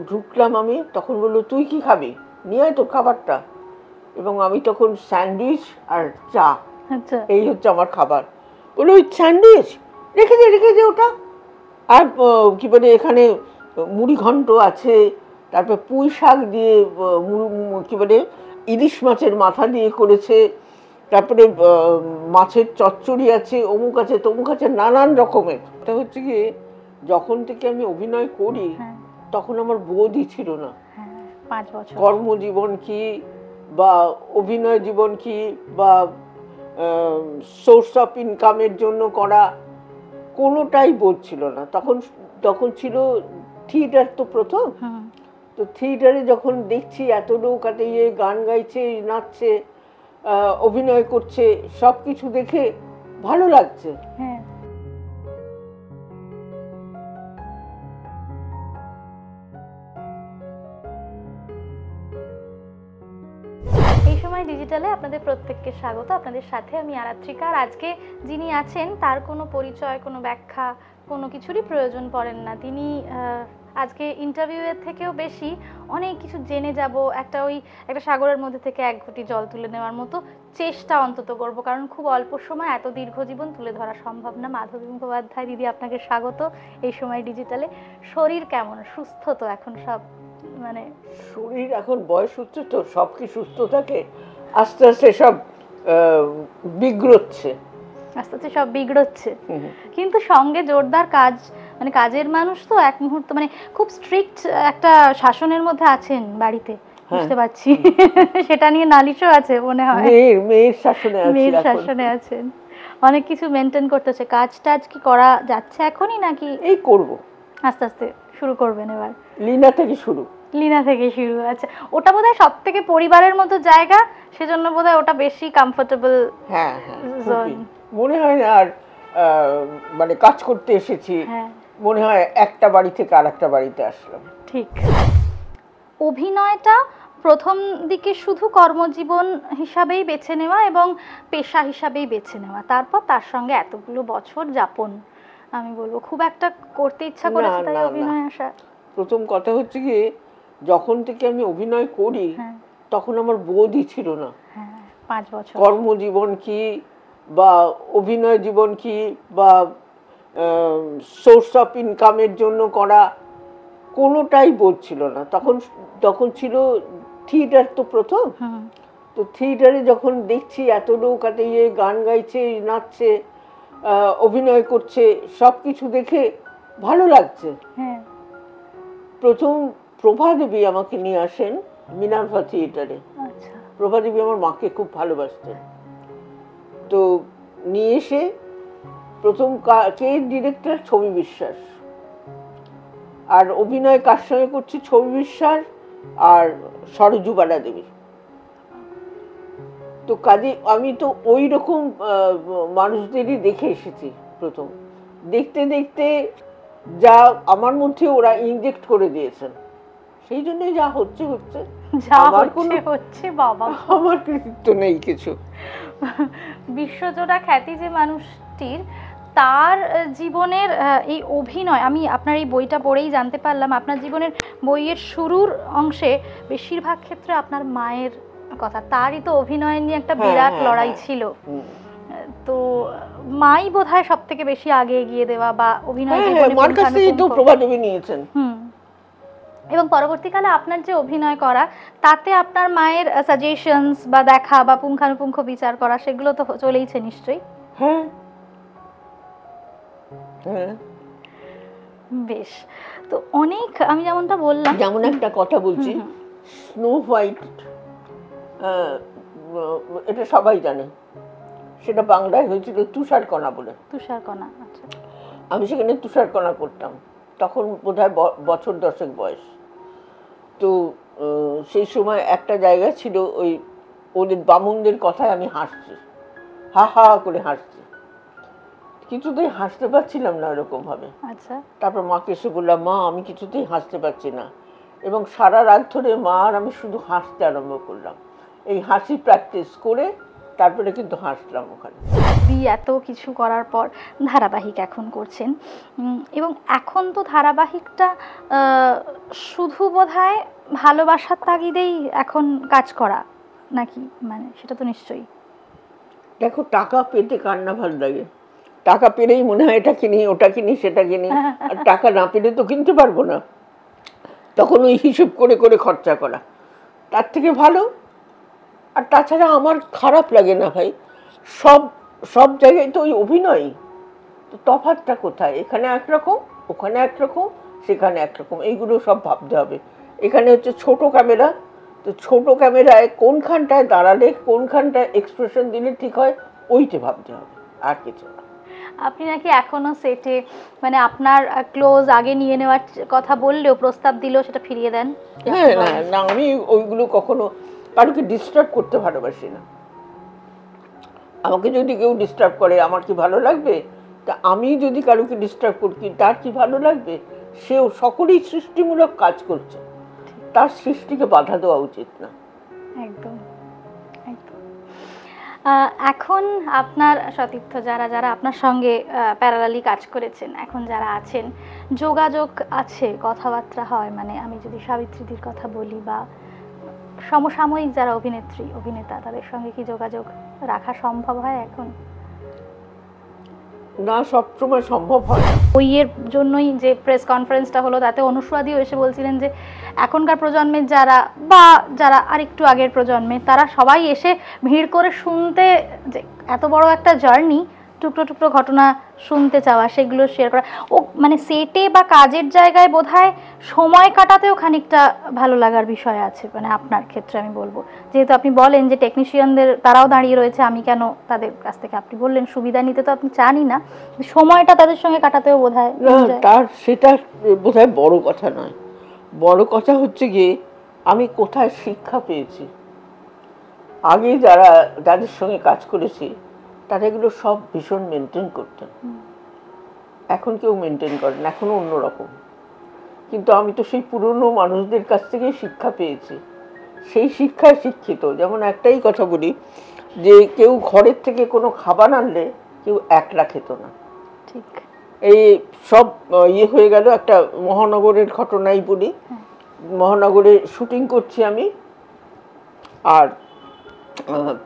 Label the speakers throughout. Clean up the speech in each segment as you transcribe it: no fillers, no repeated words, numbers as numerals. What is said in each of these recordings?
Speaker 1: ঢুকলাম আমি, তখন বললো তুই কি খাবি, নিয়ে আয় তোর খাবারটা। এবং আমি তখন স্যান্ডউইচ আর চা, এই হচ্ছে আমার খাবার। বললো ওই স্যান্ডউইচ রেখে দে ওটা। আর কি বলে এখানে মুড়ি ঘন্ট আছে, তারপর পুঁই শাক দিয়ে কি বলে ইলিশ মাছের মাথা দিয়ে করেছে, তারপরে মাছের চচ্চড়ি আছে, অমুক আছে তমুক আছে, নানান রকমের। এটা হচ্ছে কি, যখন থেকে আমি অভিনয় করি তখন আমার বোধই ছিল না
Speaker 2: 5 বছর
Speaker 1: কর্মজীবন কি বা অভিনয় জীবন কি বা সোর্স অফ ইনকামের জন্য করা, কোনোটাই বোধ ছিল না। তখন ছিল থিয়েটার তো প্রথম, তো থিয়েটারে যখন দেখছি এত লোক এত গান গাইছে, নাচছে, অভিনয় করছে, সব কিছু দেখে ভালো লাগছে।
Speaker 2: এই সময় ডিজিটালে আপনাদের প্রত্যেককে স্বাগত। আপনাদের সাথে আমি আরাত্রিকা। আর আজকে যিনি আছেন তার কোনো পরিচয়, কোনো ব্যাখ্যা, কোনো কিছুরই প্রয়োজন পড়েন না। তিনি আজকে ইন্টারভিউয়ের থেকেও বেশি অনেক কিছু জেনে যাব, একটা সাগরের মধ্যে থেকে এক ঘটি জল তুলে নেওয়ার মতো চেষ্টা অন্তত করব, কারণ খুব অল্প সময় এত দীর্ঘ জীবন তুলে ধরা সম্ভব না। মাধবী মুখোপাধ্যায় দিদি, আপনাকে স্বাগত এই সময় ডিজিটালে। শরীর কেমন? সুস্থ তো এখন সব? মানে
Speaker 1: শরীর এখন বয়স হচ্ছে তো, সব কি সুস্থ থাকে? আস্তে আস্তে সব বিগড়চ্ছে,
Speaker 2: কিন্তু সঙ্গে জোরদার কাজ, মানে কাজের মানুষ তো, এক মুহূর্ত মানে খুব স্ট্রিক্ট একটা শাসনের মধ্যে আছেন বাড়িতে, বুঝতে পারছি। সেটা নিয়ে নালিশও আছে মনে হয়।
Speaker 1: মেয়ের শাসনে
Speaker 2: আছেন, অনেক কিছু মেনটেন করতে হচ্ছে। কাজ টাজ কি করা যাচ্ছে এখনই, নাকি
Speaker 1: এই করব?
Speaker 2: আস্তে আস্তে শুরু করবেন এবার?
Speaker 1: লীনা থেকে শুরু।
Speaker 2: আচ্ছা, ওটা বোধহয় সব থেকে পরিবারের মতো জায়গা, সেজন্য বোধহয় ওটা বেশি কমফোর্টেবল জোন
Speaker 1: মনে হয়। আর মানে কাজ করতে এসেছি, মনে হয় একটা বাড়ি থেকে আরেকটা বাড়িতে আসলাম।
Speaker 2: ঠিক। অভিনয়টা প্রথম দিকে শুধু কর্মজীবন হিসাবেই বেছে নেওয়া এবং পেশা হিসাবেই বেছে নেওয়া, তারপর তার সঙ্গে এতগুলো বছর যাপন, আমি বলবো খুব একটা করতে ইচ্ছা করেছে তাই অভিনয় আসা?
Speaker 1: প্রথম কথা হচ্ছে কি, যখন থেকে আমি অভিনয় করি তখন আমার বোধই ছিল না
Speaker 2: 5 বছর
Speaker 1: কর্মজীবন কি বা অভিনয় জীবন কি বা সোর্স অফ ইনকামের জন্য করা, কোনোটাই বোধ ছিল না। তখন ছিল থিয়েটার তো প্রথম, তো থিয়েটারে যখন দেখছি এত লোক এত গান গাইছে, নাচছে, অভিনয় করছে, সব কিছু দেখে ভালো লাগছে। প্রথম প্রভাদেবী আমাকে নিয়ে আসেন মিনার্ভা থিয়েটারে। প্রভাদেবী আমার মাকে খুব ভালোবাসতেন, তো নিয়ে এসে প্রথম কে ডিরেক্টর? ছবি বিশ্বাস। আর অভিনয় কার সঙ্গে করছি? ছবি বিশ্বাস আর সরজু বালা দেবী। তো কাজে আমি তো ওই রকম মানুষদেরই দেখে এসেছি। প্রথম দেখতে দেখতে যা আমার মধ্যে ওরা ইনজেক্ট করে দিয়েছেন, সেই জন্যই যা হচ্ছে
Speaker 2: বাবা,
Speaker 1: আমার কৃতিত্ব নেই কিছু।
Speaker 2: বিশ্বজোড়া খ্যাতি যে মানুষটির, তার জীবনের এই অভিনয়, আমি আপনার এই বইটা পড়েই জানতে পারলাম, আপনার জীবনের বইয়ের শুরুর অংশে বেশিরভাগ ক্ষেত্রে আপনার মায়ের কথা, তারই তো অভিনয় নিয়ে একটা বিরাট লড়াই ছিল। তো মাই বোধহয় সব থেকে বেশি আগে এগিয়ে দেওয়া বা অভিনয়
Speaker 1: নিয়েছেন।
Speaker 2: এবং পরবর্তীকালে আপনার যে অভিনয় করা, তাতে আপনার মায়ের সাজেশনস বা দেখা বা পুঙ্খানুপুঙ্খ বিচার করা, সেগুলো তো চলেইছে নিশ্চয়ই। বেশ, তো অনেক, আমি যেমনটা বললাম,
Speaker 1: যেমন একটা কথা বলছি, স্নো হোয়াইট, এটা সবাই জানে, সেটা বাংলায় হয়েছিল তুষারকণা বলে।
Speaker 2: তুষারকণা, আচ্ছা।
Speaker 1: আমি সেখানে তুষারকণা করতাম, তখন বোধহয় বছর 10 বয়স। তো সেই সময় একটা জায়গা ছিল, ওই ওদের বামুনদের কথায় আমি হাসছি, হা হা করে হাসছি, কিছুতেই হাসতে পারছিলাম না এরকম ভাবে। তারপর মাকে এসে বললাম, মা আমি কিছুতেই হাসতে পারছি না, এবং সারা রাত ধরে মা আর আমি শুধু হাসতে আরম্ভ করলাম। এই হাসি প্র্যাকটিস করে তারপরে কিন্তু হাসলাম ওখানে।
Speaker 2: ছবি, এত কিছু করার পর ধারাবাহিক এখন করছেন, এবং এখন তো ধারাবাহিকটা শুধু বোধহয় ভালোবাসার তাগিদেই এখন কাজ করা নাকি, মানে সেটা তো নিশ্চয়ই।
Speaker 1: দেখো, টাকা পেতে কার না ভালো লাগে? টাকা পেলেই মনে হয় এটা কিনি, ওটা কিনি, সেটা কিনি। আর টাকা না পেলে তো কিনতে পারবো না, তখন ওই হিসেব করে করে খরচা করা তার থেকে ভালো। আর তাছাড়া আমার খারাপ লাগে না ভাই, সব সব জায়গায় তো ওই অভিনয়, তো তফাৎটা কোথায়? এখানে একরকম, ওখানে একরকম, সেখানে একরকম, এইগুলো সব ভাবতে হবে। এখানে হচ্ছে ছোট ক্যামেরা, তো ছোট ক্যামেরায় কোনখানটায় দাঁড়ালে কোনখানটায় এক্সপ্রেশন দিলে ঠিক হয়, ওইটা ভাবতে হবে, আর কিছু না।
Speaker 2: আপনি নাকি এখনো সেটে, মানে আপনার ক্লোজ আগে নিয়ে নেওয়ার কথা বললেও, প্রস্তাব দিলেও সেটা ফিরিয়ে দেন?
Speaker 1: হ্যাঁ, না না, আমি ওইগুলো কখনো কারোকে ডিস্টার্ব করতে ভালোবাসি না। আমাকে যদি কেউ ডিস্টার্ব করে আমার কি ভালো লাগবে? তা আমি যদি কারোকে ডিস্টার্ব করি তার কি ভালো লাগবে? সেও সকলেই সৃষ্টিমূলক কাজ করছে, তার সৃষ্টিকে বাধা দেওয়া উচিত না।
Speaker 2: একদম একদম। এখন আপনার সতীর্থ যারা যারা আপনার সঙ্গে প্যারালালি কাজ করেছেন, এখন যারা আছেন, যোগাযোগ আছে, কথাবার্তা হয়? মানে আমি যদি সাবিত্রীদির কথা বলি বা সমসাময়িক যারা অভিনেত্রী অভিনেতা, তাদের সঙ্গে কি যোগাযোগ রাখা সম্ভব হয় এখন?
Speaker 1: না, সবসময় সম্ভব হয় না।
Speaker 2: বইয়ের জন্যই যে প্রেস কনফারেন্সটা হলো, তাতে অনুসুয়াদিও এসে বলছিলেন যে এখনকার প্রজন্মের যারা বা যারা আরেকটু আগের প্রজন্মের, তারা সবাই এসে ভিড় করে শুনতে, যে এত বড় একটা জার্নি, টুকরো টুকরো ঘটনা শুনতে চাওয়া, সেগুলো শেয়ার করা। ও মানে সেটে বা কাজের জায়গায় বোধহয় সময় কাটাতেও খানিকটা ভালো লাগার বিষয় আছে, মানে আপনার ক্ষেত্রে আমি বলবো, যেহেতু আপনি বলেন যে টেকনিশিয়ানদের তারাও দাঁড়িয়ে রয়েছে, আমি কেন তাদের কাছ থেকে, আপনি বললেন সুবিধা নিতে তো আপনি চানই না, সময়টা তাদের সঙ্গে কাটাতেও বোধহয়
Speaker 1: তার সেটা বোধহয় বড় কথা নয়। বড় কথা হচ্ছে গিয়ে আমি কোথায় শিক্ষা পেয়েছি। আগে যাদের সঙ্গে কাজ করেছি তারা এগুলো সব ভীষণ মেনটেন করতেন, এখন কেউ মেনটেন করেন, এখনো অন্যরকম। কিন্তু আমি তো সেই পুরনো মানুষদের কাছ থেকেই শিক্ষা পেয়েছি, সেই শিক্ষায় শিক্ষিত। যেমন একটাই কথা বলি, যে কেউ ঘরের থেকে কোনো খাবার আনলে কেউ একলা খেত না।
Speaker 2: ঠিক।
Speaker 1: এই সব ইয়ে হয়ে গেল। একটা মহানগরের ঘটনাই বলি। মহানগরে শুটিং করছি আমি, আর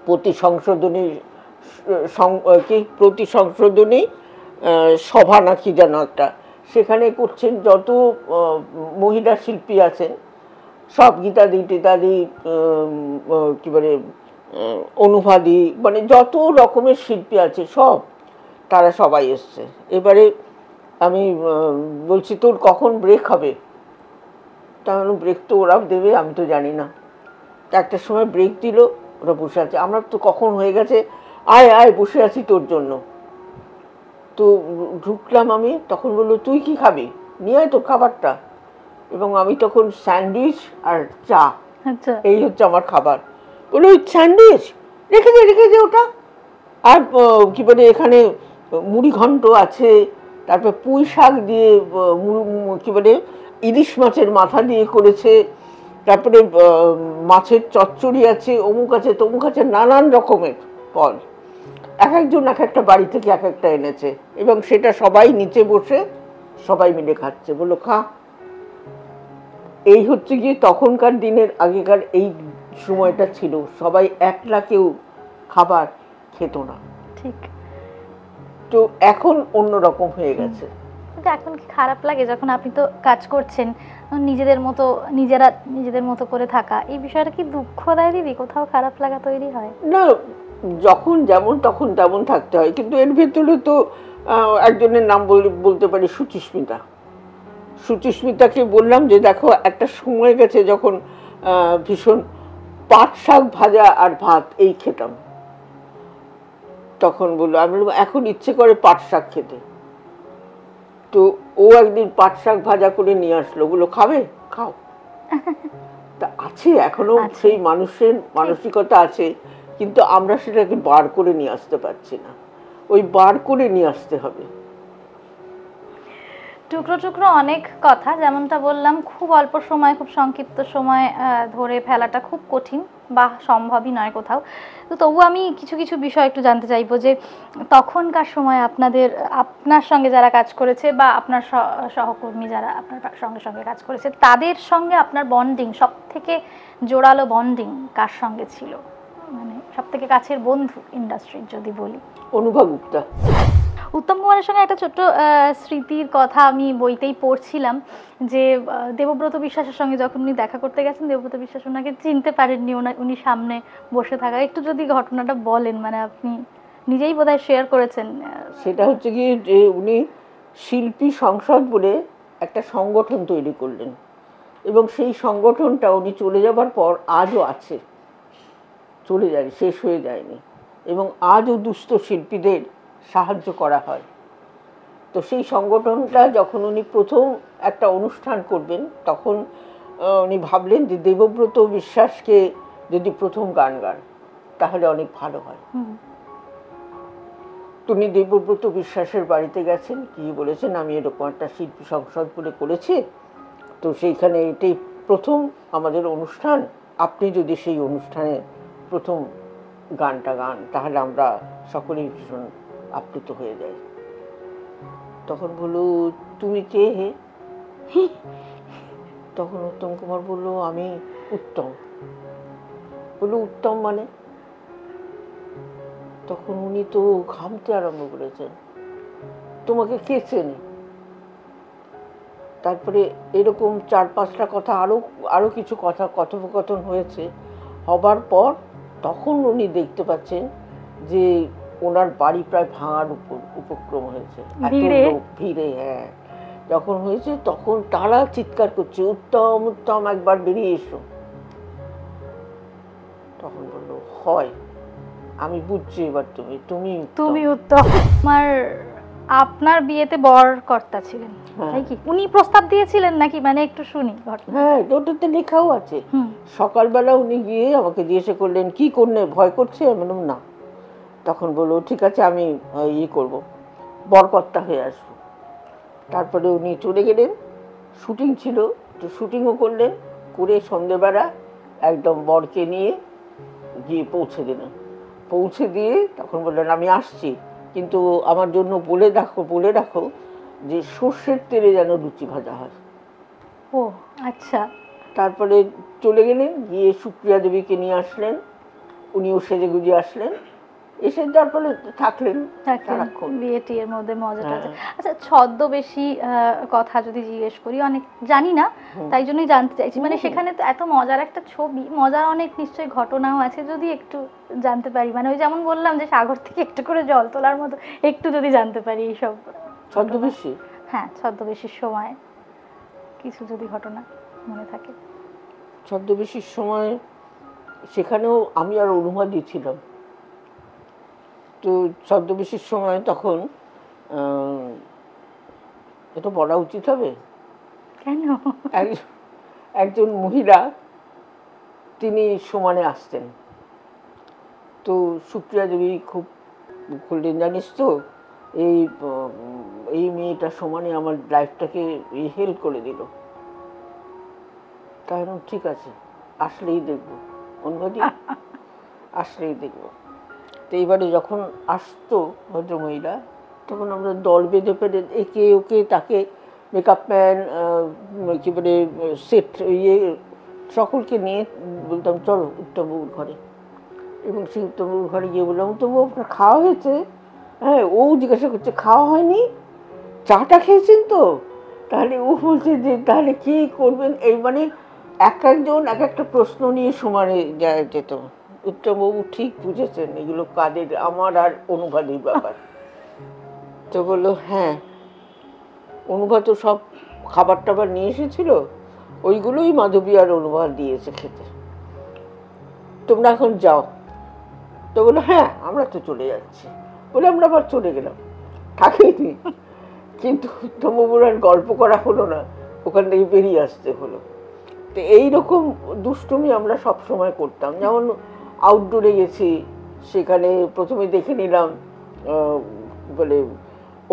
Speaker 1: প্রতি সংশোধনী সভা নাকি যেন একটা, সেখানে করছেন যত মহিলা শিল্পী আছেন সব, গীতাদি টিতাদি, কি বলে, অনুভাদি, মানে যত রকমের শিল্পী আছে সব, তারা সবাই এসছে। এবারে আমি বলছি, তোর কখন ব্রেক হবে? তাহলে ব্রেক তো ওরা দেবে, আমি তো জানি না। একটার সময় ব্রেক দিল, ওরা বসে আছে, আমরা তো কখন হয়ে গেছে, আয় আয় বসে আছি তোর জন্য। তো ঢুকলাম আমি, তখন বললো তুই কি খাবি, নিয়ে আয় তোর খাবারটা। এবং আমি তখন স্যান্ডউইচ আর চা, এই হচ্ছে আমার খাবার। বললো ওই স্যান্ডউইচ রেখে দে ওটা। আর কি বলে, এখানে মুড়ি ঘন্ট আছে, তারপর পুঁই শাক দিয়ে, কি বলে, ইলিশ মাছের মাথা দিয়ে করেছে, তারপরে মাছের চচ্চড়ি আছে, অমুক আছে তমুক আছে, নানান রকমের ফল। এক একজন এক একটা বাড়ি থেকে এক একটা এনেছে, এবং সেটা সবাই নিচে বসে সবাই মিলে খাচ্ছে। বললো খা। এই হচ্ছে গিয়ে তখনকার দিনের, আগেকার এই সময়টা ছিল, সবাই একলা কেউ খাবার খেত না। ঠিক। তো এখন অন্যরকম হয়ে গেছে।
Speaker 2: এখন কি খারাপ লাগে যখন আপনি তো কাজ করছেন নিজেদের মতো করে থাকা, এই বিষয়টা কি দুঃখ দেয় দিদি? কোথাও খারাপ লাগা তৈরি হয়
Speaker 1: না? যখন যেমন তখন তেমন থাকতে হয়, কিন্তু এর ভেতরে তো একজনের নাম বলতে পারি, সুচিস্মিতা। সুচিস্মিতাকে বললাম যে দেখো, একটা সময় গেছে যখন ভীষণ পাট শাক ভাজা আর ভাত এই খেতাম। তখন বললো, আমি বললাম এখন ইচ্ছে করে পাট শাক খেতে। তো ও একদিন পাট শাক ভাজা করে নিয়ে আসলো, বললো খাবে, খাও। তা আছে, এখনো সেই মানুষের মানসিকতা আছে, কিন্তু আমরা সেটাকে বার করে নিয়ে আসতে পারছি না। ওই বার করে নিয়ে আসতে হবে।
Speaker 2: টুকরো টুকরো অনেক কথা, যেমনটা বললাম খুব অল্প সময়, খুব সংক্ষিপ্ত সময় ধরে ফেলাটা খুব কঠিন বা সম্ভবই নয় কোথাও। তো তবু আমি কিছু কিছু বিষয় একটু জানতে চাইবো যে তখনকার সময় আপনার সঙ্গে যারা কাজ করেছে বা আপনার সহকর্মী যারা আপনার সঙ্গে সঙ্গে কাজ করেছে, তাদের সঙ্গে আপনার বন্ডিং, সব থেকে জোরালো বন্ডিং কার সঙ্গে ছিল, মানে সব থেকে কাছের বন্ধু ইন্ডাস্ট্রির যদি বলি?
Speaker 1: অনুভা গুপ্তা।
Speaker 2: উত্তম কুমারের সঙ্গে একটা ছোট্ট স্মৃতির কথা আমি বইতেই পড়ছিলাম যে দেবব্রত বিশ্বাসের সঙ্গে যখন উনি দেখা করতে গেছেন, দেবব্রত বিশ্বাস ওনাকে চিনতে পারেননি, উনি সামনে বসে থাকা। একটু যদি ঘটনাটা বলেন, মানে আপনি নিজেই বোধহয় শেয়ার করেছেন।
Speaker 1: সেটা হচ্ছে কি যে উনি শিল্পী সংসদ বলে একটা সংগঠন তৈরি করলেন, এবং সেই সংগঠনটা উনি চলে যাবার পর আজও আছে, চলে যায়নি, শেষ হয়ে যায়নি, এবং আজও দুস্থ শিল্পীদের সাহায্য করা হয়। তো সেই সংগঠনটা যখন উনি প্রথম একটা অনুষ্ঠান করবেন, তখন উনি ভাবলেন যে দেবব্রত বিশ্বাসকে যদি প্রথম গান গান তাহলে অনেক ভালো হয়। উনি দেবব্রত বিশ্বাসের বাড়িতে গেছেন, গিয়ে বলেছেন আমি এরকম একটা শিল্পী সংসদ বলে করেছি, তো সেইখানে এটাই প্রথম আমাদের অনুষ্ঠান, আপনি যদি সেই অনুষ্ঠানে প্রথম গানটা গান তাহলে আমরা সকলেই ভীষণ আপ্লুত হয়ে যাই। তখন বললো তুমি কে হে? তখন উত্তম কুমার বললো আমি উত্তম। বললো উত্তম মানে? তখন উনি তো ঘামতে আরম্ভ করেছেন, তোমাকে কে চেনে? তারপরে এরকম 4-5টা কথা, আরো কিছু কথা কথোপকথন হয়েছে। হবার পর তখন উনি দেখতে পাচ্ছেন যে ওনার বাড়ি প্রায় ভাঙার উপক্রম হয়েছে, এত লোক ভিড়ে। হ্যাঁ, যখন হয়েছে তখন তারা চিৎকার করছে উত্তম উত্তম একবার বেরিয়ে এসো। তখন বললো হয়, আমি বুঝছি এবার তুমি
Speaker 2: উত্তম। আপনার বিয়েতে বর কর্তা ছিলেন, তাই কি? উনি প্রস্তাব দিয়েছিলেন নাকি, মানে একটু শুনি ঘটনা।
Speaker 1: হ্যাঁ, ওটাতে লেখাও আছে। সকালবেলা উনি গিয়ে আমাকে জিজ্ঞেস করলেন কি করলে, ভয় করছে? আমি বললাম না। তখন বললো ঠিক আছে আমি করব, বরকর্তা হয়ে আসবো। তারপরে উনি চলে গেলেন, শুটিং ছিল, তো শুটিংও করলেন, করে সন্ধ্যেবেলা একদম বরকে নিয়ে গিয়ে পৌঁছে দিলেন। পৌঁছে দিয়ে তখন বললেন আমি আসছি, কিন্তু আমার জন্য বলে রাখো যে সর্ষের তেলে যেন লুচি ভাজা হয়।
Speaker 2: ও আচ্ছা। তারপরে
Speaker 1: চলে গেলেন, গিয়ে সুপ্রিয়া দেবীকে নিয়ে আসলেন, উনিও সেজে গুজে আসলেন, এসে তারপরে থাকলেন
Speaker 2: বিয়েটির মধ্যে মজাটা। আচ্ছা, ছদ্মবেশী কথা যদি জিজ্ঞেস করি, অনেক জানি না, তাই জন্যই জানতে চাইছি, মানে সেখানে তো এত মজার একটা ছবি, মজার অনেক নিশ্চয়ই ঘটনাও আছে, যদি একটু জানতে পারি, মানে ওই যেমন বললাম যে সাগর থেকে একটু করে জল তোলার মতো, একটু যদি জানতে পারি এইসব
Speaker 1: ছদ্মবেশী।
Speaker 2: হ্যাঁ, ছদ্মবেশীর সময় কিছু যদি ঘটনা মনে থাকে।
Speaker 1: ছদ্মবেশীর সময় সেখানেও আমি আর অনুবাদী ছিলাম। তো ছদ্মবেশীর সময় তখন এটা বলা উচিত হবে
Speaker 2: কেন?
Speaker 1: একজন মহিলা তিনি সমানে আসতেন, তো সুপ্রিয়া দেবী খুব বললেন জানিস তো এই মেয়েটা সমানে আমার লাইফটাকে হেল্প করে দিল। তাই ঠিক আছে, আসলেই দেখবো, অনুবাদী আসলেই দেখবো। তো এইবারে যখন আসতো ভদ্রমহিলা, তখন আমরা দল বেঁধে ফেলে একে ওকে তাকে মেকআপ ম্যান কি বলে সেট সকলকে নিয়ে বলতাম চলো উত্তমবাবুর ঘরে, এবং সেই উত্তমবাবুর ঘরে গিয়ে বললাম উত্তমবাবু আপনার খাওয়া হয়েছে? হ্যাঁ। ও জিজ্ঞাসা করছে খাওয়া হয়নি, চাটা খেয়েছেন তো? তাহলে ও বলছে যে তাহলে কি করবেন, এই মানে এক একজন এক একটা প্রশ্ন নিয়ে সমানে যেত। উত্তমবাবু ঠিক বুঝেছেন এগুলো কাদের, আমার আর অনুবাদের ব্যাপার। তো বললো হ্যাঁ, অনুভা তো সব খাবার টাবার নিয়ে এসেছিল, ওইগুলোই মাধবী আর অনুভা দিয়েছে খেতে, তোমরা এখন যাও। তো বললো হ্যাঁ আমরা তো চলে যাচ্ছি, বলে আমরা আবার চলে গেলাম, থাকেনি। কিন্তু উত্তমবাবুর আর গল্প করা হলো না, ওখান থেকে বেরিয়ে আসতে হলো। তো এইরকম দুষ্টুমি আমরা সব সময় করতাম। যেমন আউটডোরে গেছি, সেখানে প্রথমে দেখে নিলাম বলে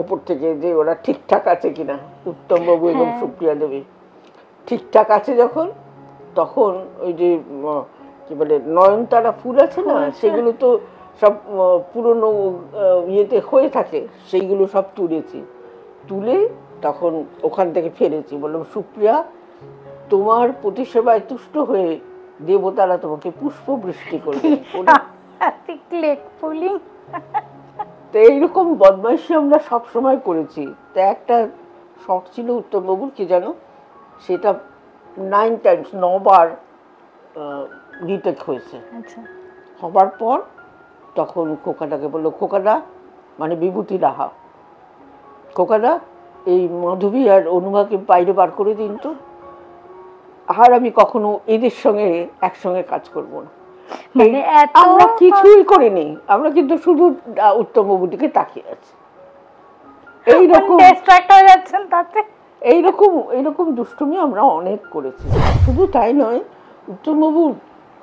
Speaker 1: ওপর থেকে যে ওরা ঠিকঠাক আছে কিনা, উত্তমবাবু এবং
Speaker 2: হ্যাঁ।
Speaker 1: সুপ্রিয়া দেবী ঠিকঠাক আছে যখন, তখন ওই যে কি বলে নয়নতারা ফুল আছে না,
Speaker 2: ফুল আছে।
Speaker 1: সেগুলো তো সব পুরনো ইয়েতে হয়ে থাকে, সেইগুলো সব তুলেছি। তুলে তখন ওখান থেকে ফেলেছি, বললাম সুপ্রিয়া তোমার প্রতিসেবায় তুষ্ট হয়ে দেবতারা তোমাকে পুষ্প বৃষ্টি করবে। তো এইরকম বদমাইশি আমরা সব সময় করেছি। তা একটা শখ ছিল উত্তমবাবুর, কি জানো, সেটা 9 টাইমস 9 বার রিটেক হয়েছে।
Speaker 2: আচ্ছা।
Speaker 1: হবার পর তখন খোকাটাকে বললো, খোকাটা মানে বিভূতি রাহা, খোকাটা এই মাধবী আর অনুমাকে বাইরে বার করে দিন তো, আর আমি কখনো এদের সঙ্গে একসঙ্গে কাজ করব না।
Speaker 2: মানে
Speaker 1: আমরা কিছুই করিনি, আমরা কিন্তু শুধু উত্তমবাবুর দিকে তাকিয়ে আছি। এইরকম এইরকম দুষ্টুমি আমরা অনেক করেছি। শুধু তাই নয়, উত্তমবাবু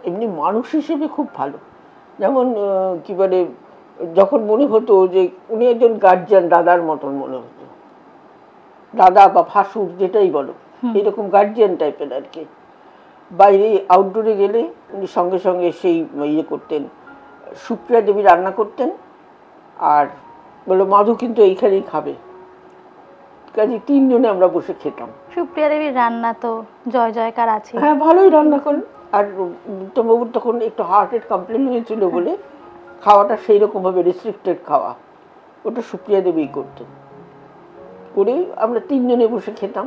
Speaker 1: এমনি মানুষ হিসেবে খুব ভালো। যেমন কি বলে, যখন মনে হতো যে উনি একজন গার্জিয়ান, দাদার মতন মনে হতো, দাদা বা ভাসুর যেটাই বলো, এরকম গার্জিয়ান টাইপের আর কি। বাইরে আউটডোরে গেলে উনি সঙ্গে সঙ্গে সেই ইয়ে করতেন, সুপ্রিয়া দেবী রান্না করতেন, আর বললো মাধু কিন্তু এইখানেই খাবে, কাজে 3 জনে আমরা বসে খেতাম।
Speaker 2: সুপ্রিয়া দেবীর রান্না তো জয় জয়কার আছে।
Speaker 1: হ্যাঁ, ভালোই রান্না করেন। আর উত্তমবাবুর তখন একটু হার্টের কমপ্লেন হয়েছিল বলে খাওয়াটা সেই রকম ভাবে রেস্ট্রিক্টেড খাওয়া, ওটা সুপ্রিয়া দেবী করতেন। করে আমরা 3 জনে বসে খেতাম।